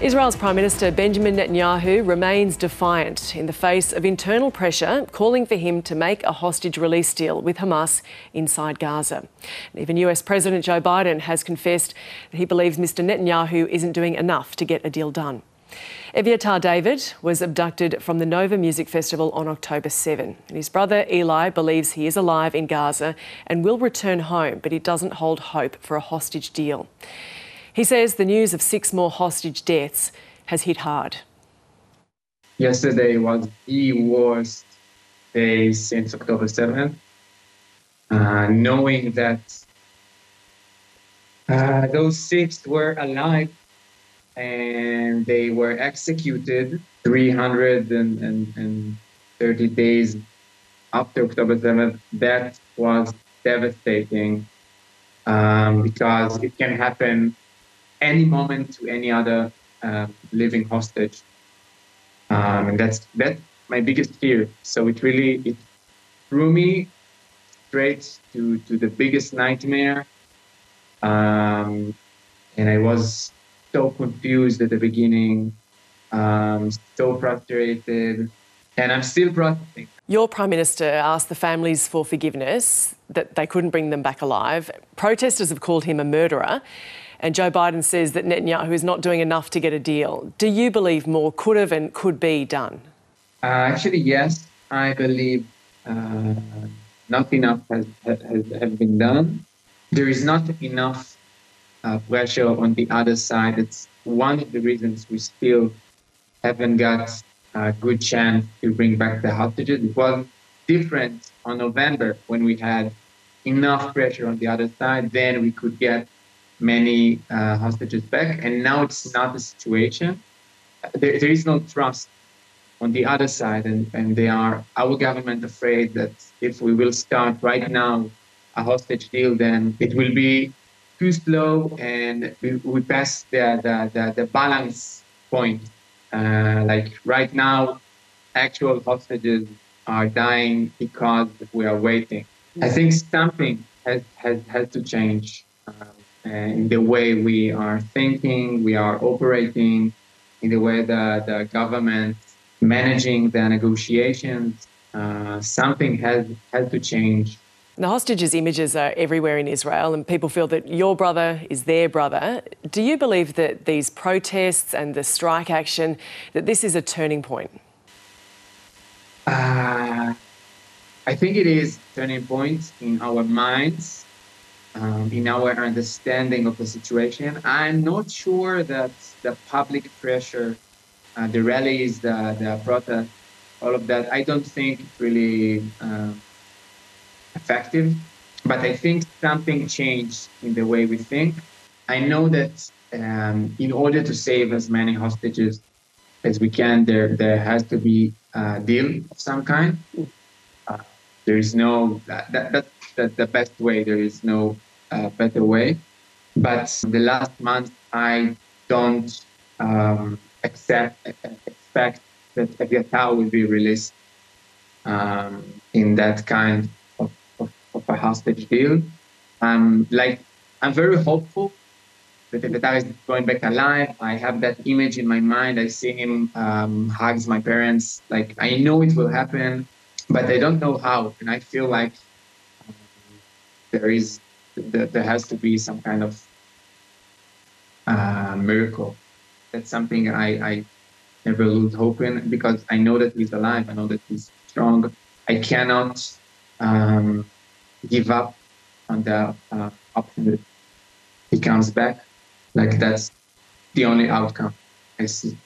Israel's Prime Minister Benjamin Netanyahu remains defiant in the face of internal pressure, calling for him to make a hostage release deal with Hamas inside Gaza. And even US President Joe Biden has confessed that he believes Mr Netanyahu isn't doing enough to get a deal done. Eviatar David was abducted from the Nova Music Festival on October 7. And his brother Ilay believes he is alive in Gaza and will return home, but he doesn't hold hope for a hostage deal. He says the news of 6 more hostage deaths has hit hard. Yesterday was the worst day since October 7th. Knowing that those 6 were alive and they were executed 330 days after October 7th, that was devastating because it can happen any moment to any other living hostage. And that's my biggest fear. So it threw me straight to the biggest nightmare. And I was so confused at the beginning, so frustrated, and I'm still processing. Your Prime Minister asked the families for forgiveness, that they couldn't bring them back alive. Protesters have called him a murderer. And Joe Biden says that Netanyahu is not doing enough to get a deal. Do you believe more could have and could be done? Actually, yes. I believe not enough has been done. There is not enough pressure on the other side. It's one of the reasons we still haven't got a good chance to bring back the hostages. It was different on November when we had enough pressure on the other side. Then we could get many hostages back, and now it's not the situation. There is no trust on the other side, and our government afraid that if we will start right now a hostage deal, then it will be too slow, and we pass the balance point. Like right now, actual hostages are dying because we are waiting. I think something has to change. In the way we are thinking, we are operating, in the way the government managing the negotiations, something has to change. The hostages' images are everywhere in Israel, and people feel that your brother is their brother. Do you believe that these protests and the strike action, that this is a turning point? I think it is a turning point in our minds. In our understanding of the situation. I'm not sure that the public pressure, the rallies, the protests, all of that, I don't think it's really effective. But I think something changed in the way we think. I know that in order to save as many hostages as we can, there has to be a deal of some kind. There is no, that's the best way. There is no better way. But the last month, I don't expect that Eviatar will be released in that kind of a hostage deal. I'm very hopeful that Eviatar is going back alive. I have that image in my mind. I see him hugs my parents. Like, I know it will happen, but I don't know how. And I feel like there has to be some kind of miracle. That's something I never lose hope in, because I know that he's alive. I know that he's strong. I cannot give up on the option that he comes back. Like, that's the only outcome I see.